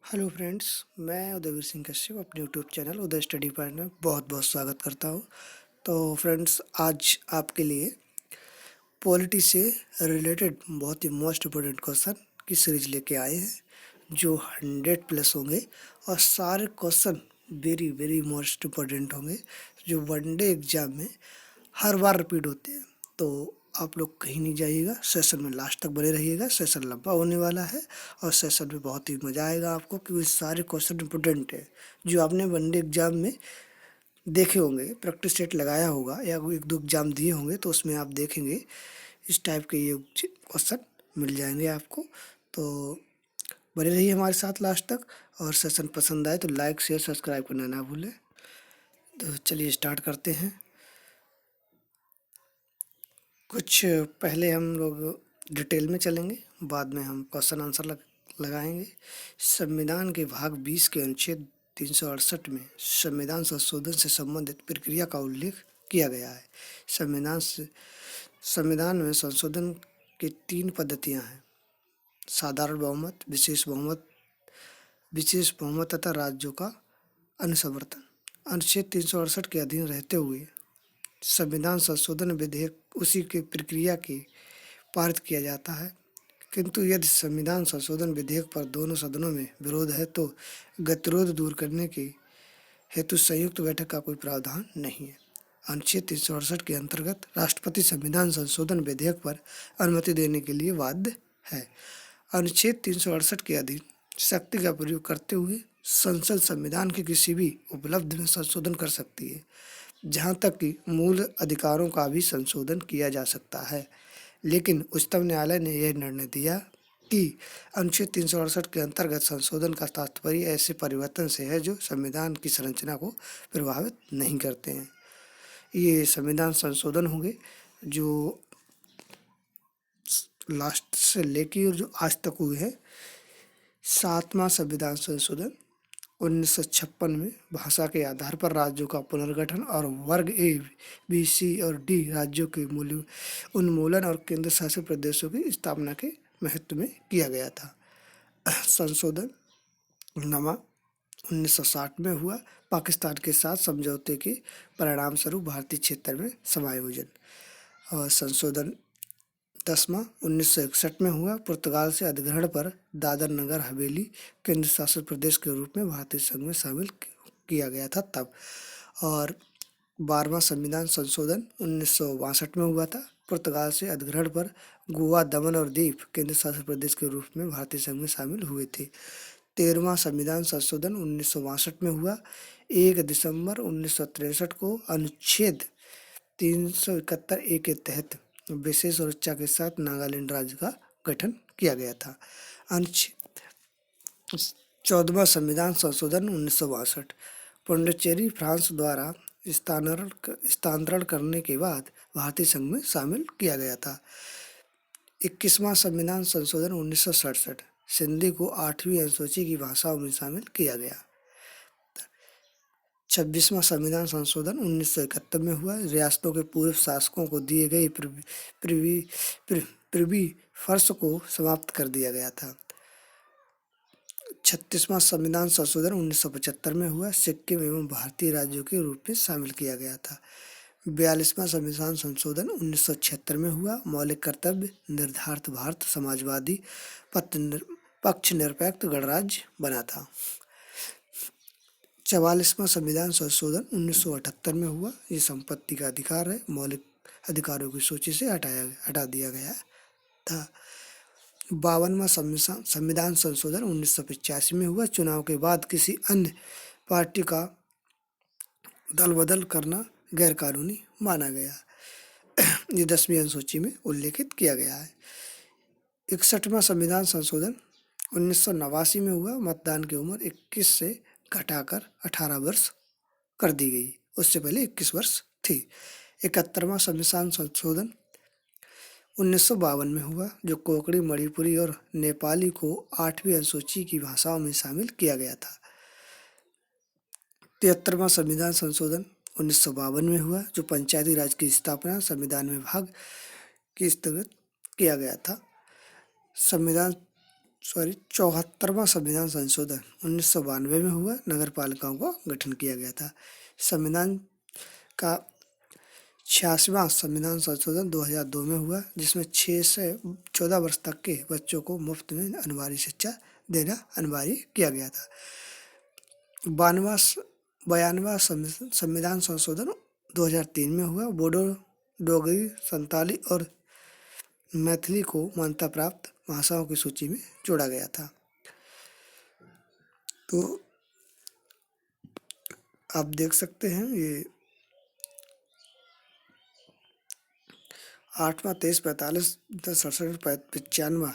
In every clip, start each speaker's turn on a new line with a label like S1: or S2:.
S1: Hello friends, मैं उदयवीर सिंह कश्यप अपने YouTube channel उदय study point में बहुत बहुत स्वागत करता हूँ। तो फ्रेंड्स, आज आपके लिए पॉलिटी से रिलेटेड बहुत ही मोस्ट इम्पोर्टेंट क्वेश्चन की सीरीज लेके आए हैं जो 100 प्लस होंगे और सारे question very very most important होंगे जो वनडे एग्जाम में हर बार रिपीट होते हैं। तो आप लोग कहीं नहीं जाइएगा, सेशन में लास्ट तक बने रहिएगा। सेशन लंबा होने वाला है और सेशन में बहुत ही मज़ा आएगा आपको, क्योंकि सारे क्वेश्चन इंपोर्टेंट है जो आपने वनडे एग्जाम में देखे होंगे, प्रैक्टिस सेट लगाया होगा या कोई एक दो एग्जाम दिए होंगे तो उसमें आप देखेंगे इस टाइप के ये क्वेश्चन मिल जाएंगे आपको। तो बने रहिए हमारे साथ लास्ट तक, और सेशन पसंद आए तो लाइक शेयर सब्सक्राइब करना ना भूलें। तो चलिए स्टार्ट करते हैं। कुछ पहले हम लोग डिटेल में चलेंगे, बाद में हम क्वेश्चन आंसर लगाएंगे। संविधान के भाग 20 के अनुच्छेद 368 में संविधान संशोधन से संबंधित प्रक्रिया का उल्लेख किया गया है। संविधान में संशोधन की 3 पद्धतियां हैं: साधारण बहुमत, विशेष बहुमत तथा राज्यों का अनुसमर्थन। अनुच्छेद 368 के अधीन रहते हुए संविधान संशोधन विधेयक उसी की प्रक्रिया के पारित किया जाता है, किंतु यदि संविधान संशोधन विधेयक पर दोनों सदनों में विरोध है तो गतिरोध दूर करने के हेतु संयुक्त बैठक का कोई प्रावधान नहीं है। अनुच्छेद 368 के अंतर्गत राष्ट्रपति संविधान संशोधन विधेयक पर अनुमति देने के लिए बाध्य है। अनुच्छेद 368 के अधीन शक्ति का प्रयोग करते हुए संसद संविधान के किसी भी उपलब्धि में संशोधन कर सकती है, जहाँ तक कि मूल अधिकारों का भी संशोधन किया जा सकता है। लेकिन उच्चतम न्यायालय ने यह निर्णय दिया कि अनुच्छेद 368 के अंतर्गत संशोधन का तात्पर्य ऐसे परिवर्तन से है जो संविधान की संरचना को प्रभावित नहीं करते हैं। ये संविधान संशोधन होंगे जो लास्ट से लेके और जो आज तक हुए हैं। 7वां संविधान संशोधन 1956 में भाषा के आधार पर राज्यों का पुनर्गठन और वर्ग ए, बी, सी और डी राज्यों के उन्मूलन और केंद्र शासित प्रदेशों की स्थापना के महत्व में किया गया था। संशोधन नमा 1960 में हुआ पाकिस्तान के साथ समझौते के परिणाम स्वरूप भारतीय क्षेत्र में समायोजन। और संशोधन 10वां 1961 में हुआ पुर्तगाल से अधिग्रहण पर दादर नगर हवेली केंद्र शासित प्रदेश के रूप में भारतीय संघ में शामिल किया गया था तब। और 12वां संविधान संशोधन 1962 में हुआ था। पुर्तगाल से अधिग्रहण पर गोवा, दमन और दीव केंद्र शासित प्रदेश के रूप में भारतीय संघ में शामिल हुए थे। 13वां संविधान संशोधन 1962 में हुआ। 1 दिसंबर 1963 को अनुच्छेद 371 ए के तहत विशेष सुरक्षा के साथ नागालैंड राज्य का गठन किया गया था। अनुच्छेद 14वां संविधान संशोधन 1962 पुडुचेरी फ्रांस द्वारा स्थानांतरण करने के बाद भारतीय संघ में शामिल किया गया था। 21वां संविधान संशोधन 1967 सिंधी को 8वीं अनुसूची की भाषाओं में शामिल किया गया। 26वां संविधान संशोधन 1971 में हुआ। रियासतों के पूर्व शासकों को दिए गए प्रिवी फर्श को समाप्त कर दिया गया था। 36वां संविधान संशोधन 1975 में हुआ। सिक्किम एवं भारतीय राज्यों के रूप में शामिल किया गया था। 42वां संविधान संशोधन 1976 में हुआ। मौलिक कर्तव्य निर्धारित भारत समाजवादी पक्ष निरपेक्ष गणराज्य बना था। 44वां संविधान संशोधन 1978 में हुआ। ये संपत्ति का अधिकार है, मौलिक अधिकारों की सूची से हटा दिया गया था। 52वां संविधान संशोधन 1985 में हुआ। चुनाव के बाद किसी अन्य पार्टी का दल बदल करना गैर कानूनी माना गया। ये 10वीं अनुसूची में उल्लेखित किया गया है। 61वां संविधान संशोधन 1989 में हुआ। मतदान की उम्र 21 से घटाकर 18 वर्ष कर दी गई, उससे पहले 21 वर्ष थी। 71वां संविधान संशोधन 1952 में हुआ, जो कोंकणी, मणिपुरी और नेपाली को 8वीं अनुसूची की भाषाओं में शामिल किया गया था। 73वां संविधान संशोधन 1952 में हुआ, जो पंचायती राज की स्थापना संविधान में भाग की स्थगित किया गया था। संविधान 74वां संविधान संशोधन 1992 में हुआ, नगर पालिकाओं का गठन किया गया था। संविधान का 86वां संविधान संशोधन 2002 में हुआ, जिसमें 6 से 14 वर्ष तक के बच्चों को मुफ्त में अनिवार्य शिक्षा देना अनिवार्य किया गया था। 92वां संविधान संशोधन 2003 में हुआ। बोडो, डोगरी, संताली और मैथिली को मान्यता प्राप्त भाषाओं की सूची में जोड़ा गया था। तो आप देख सकते हैं ये 8वां, 23, 45, 67, 95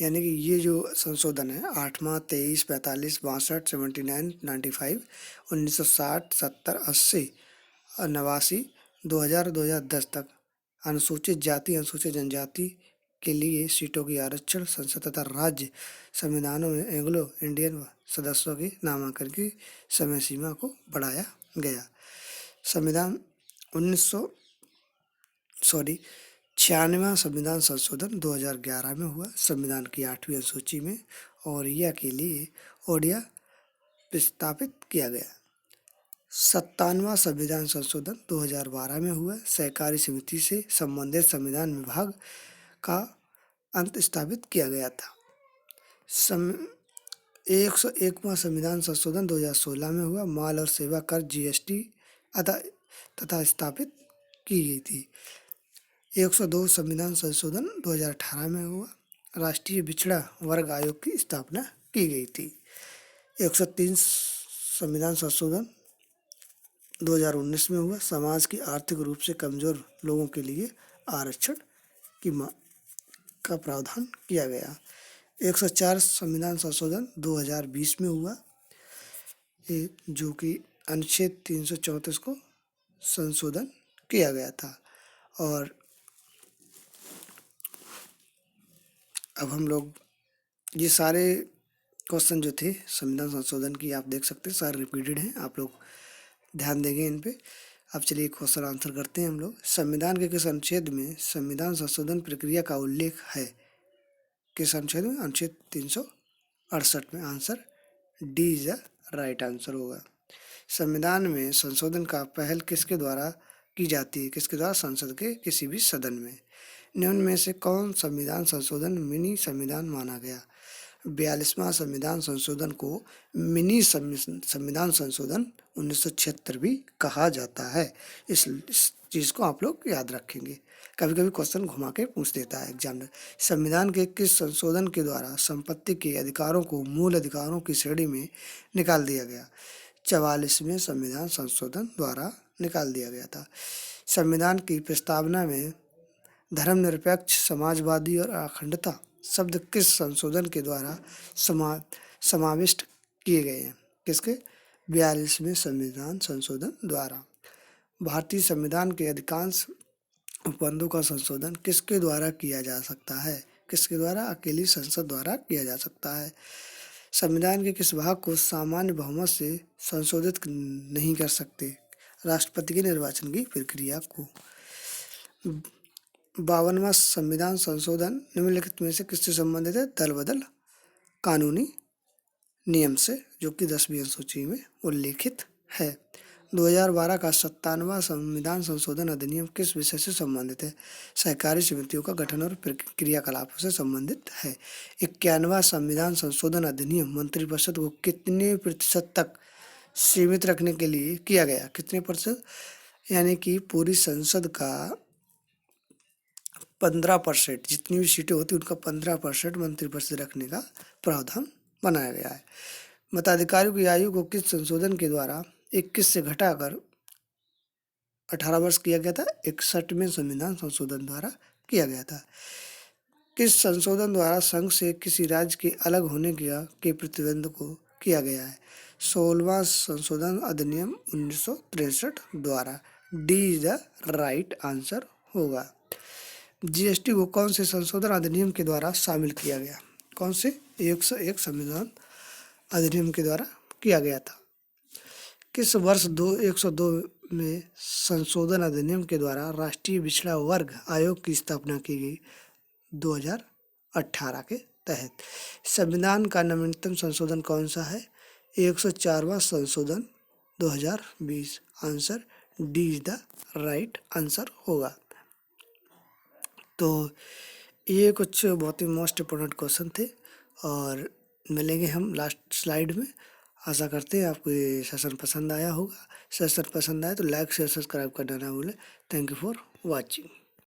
S1: यानी कि ये जो संशोधन है 8वां, 23, 45, 62, 79, 95, 1960, 70, 80 और 89, 2000, 2010 तक अनुसूचित जाति, अनुसूचित जनजाति के लिए सीटों की आरक्षण संसद तथा राज्य संविधानों में एंग्लो इंडियन सदस्यों के नामांकन की समय सीमा को बढ़ाया गया। संविधान 96वां संविधान संशोधन 2011 में हुआ, संविधान की 8वीं अनुसूची में ओडिया के लिए ओडिया प्रस्तावित किया गया। 57वां संविधान संशोधन 2012 में हुआ, सहकारी समिति से संबंधित संविधान विभाग का अंत स्थापित किया गया था। 101वां संविधान संशोधन 2016 में हुआ, माल और सेवा कर GST तथा स्थापित की गई थी। 102 संविधान संशोधन 2018 में हुआ, राष्ट्रीय पिछड़ा वर्ग आयोग की स्थापना की गई थी। 103 संविधान संशोधन 2019 में हुआ, समाज की आर्थिक रूप से कमजोर लोगों के लिए आरक्षण का प्रावधान किया गया। 104 संविधान संशोधन 2020 में हुआ, जो कि अनुच्छेद 334 को संशोधन किया गया था। और अब हम लोग ये सारे क्वेश्चन जो थे संविधान संशोधन की आप देख सकते हैं, सारे रिपीटेड हैं, आप लोग ध्यान देंगे इन पे। अब चलिए क्वेश्चन आंसर करते हैं हम लोग। संविधान के किस अनुच्छेद में संविधान संशोधन प्रक्रिया का उल्लेख है? किस अनुच्छेद में? अनुच्छेद 368 में। Answer D is the right answer होगा। संविधान में संशोधन का पहल किसके द्वारा की जाती है? किसके द्वारा? संसद के किसी भी सदन में। निम्न में से कौन संविधान संशोधन मिनी संविधान माना गया? 42वां संविधान संशोधन को मिनी संविधान संशोधन 1976 भी कहा जाता है। इस चीज़ को आप लोग याद रखेंगे, कभी कभी क्वेश्चन घुमा के पूछ देता है एग्जाम में। संविधान के किस संशोधन के द्वारा संपत्ति के अधिकारों को मूल अधिकारों की श्रेणी में निकाल दिया गया? 44वें संविधान संशोधन द्वारा निकाल दिया गया था। संविधान की प्रस्तावना में धर्मनिरपेक्ष, समाजवादी और अखंडता शब्द किस संशोधन के द्वारा समाविष्ट किए गए हैं? किसके? 42वें संविधान संशोधन द्वारा। भारतीय संविधान के अधिकांश उपबंधों का संशोधन किसके द्वारा किया जा सकता है? किसके द्वारा? अकेली संसद द्वारा किया जा सकता है। संविधान के किस भाग को सामान्य बहुमत से संशोधित नहीं कर सकते? राष्ट्रपति के निर्वाचन की प्रक्रिया को। 52वां संविधान संशोधन निम्नलिखित में से किससे संबंधित है? दल बदल कानूनी नियम से, जो कि 10वीं अनुसूची में उल्लेखित है। 2012 का 57वां संविधान संशोधन अधिनियम किस विषय से संबंधित है? सहकारी समितियों का गठन और क्रियाकलापों से संबंधित है। 51वां संविधान संशोधन अधिनियम मंत्रिपरिषद को कितने प्रतिशत तक सीमित रखने के लिए किया गया? कितने प्रतिशत? यानी कि पूरी संसद का 15%, जितनी भी सीटें होती उनका 15% मंत्रिपरिषद रखने का प्रावधान बनाया गया है। मताधिकारियों की आयु को किस संशोधन के द्वारा 21 से घटाकर 18 वर्ष किया गया था? 61वें संविधान संशोधन द्वारा किया गया था। किस संशोधन द्वारा संघ से किसी राज्य के अलग होने के प्रतिबंध को किया गया है? 16वां संशोधन अधिनियम 1963 द्वारा। D is the right answer होगा। GST को कौन से संशोधन अधिनियम के द्वारा शामिल किया गया? कौन से? 101 संविधान अधिनियम के द्वारा किया गया था। किस वर्ष 102 में संशोधन अधिनियम के द्वारा राष्ट्रीय पिछड़ा वर्ग आयोग की स्थापना की गई? 2018 के तहत संविधान का नवीनतम संशोधन कौन सा है? 104वां संशोधन 2020। Answer D is the right answer होगा। तो ये कुछ बहुत ही मोस्ट इम्पोर्टेंट क्वेश्चन थे और मिलेंगे हम लास्ट स्लाइड में। आशा करते हैं आपको ये सेशन पसंद आया होगा। सेशन पसंद आया तो लाइक शेयर सब्सक्राइब करना ना भूलें। Thank you for watching.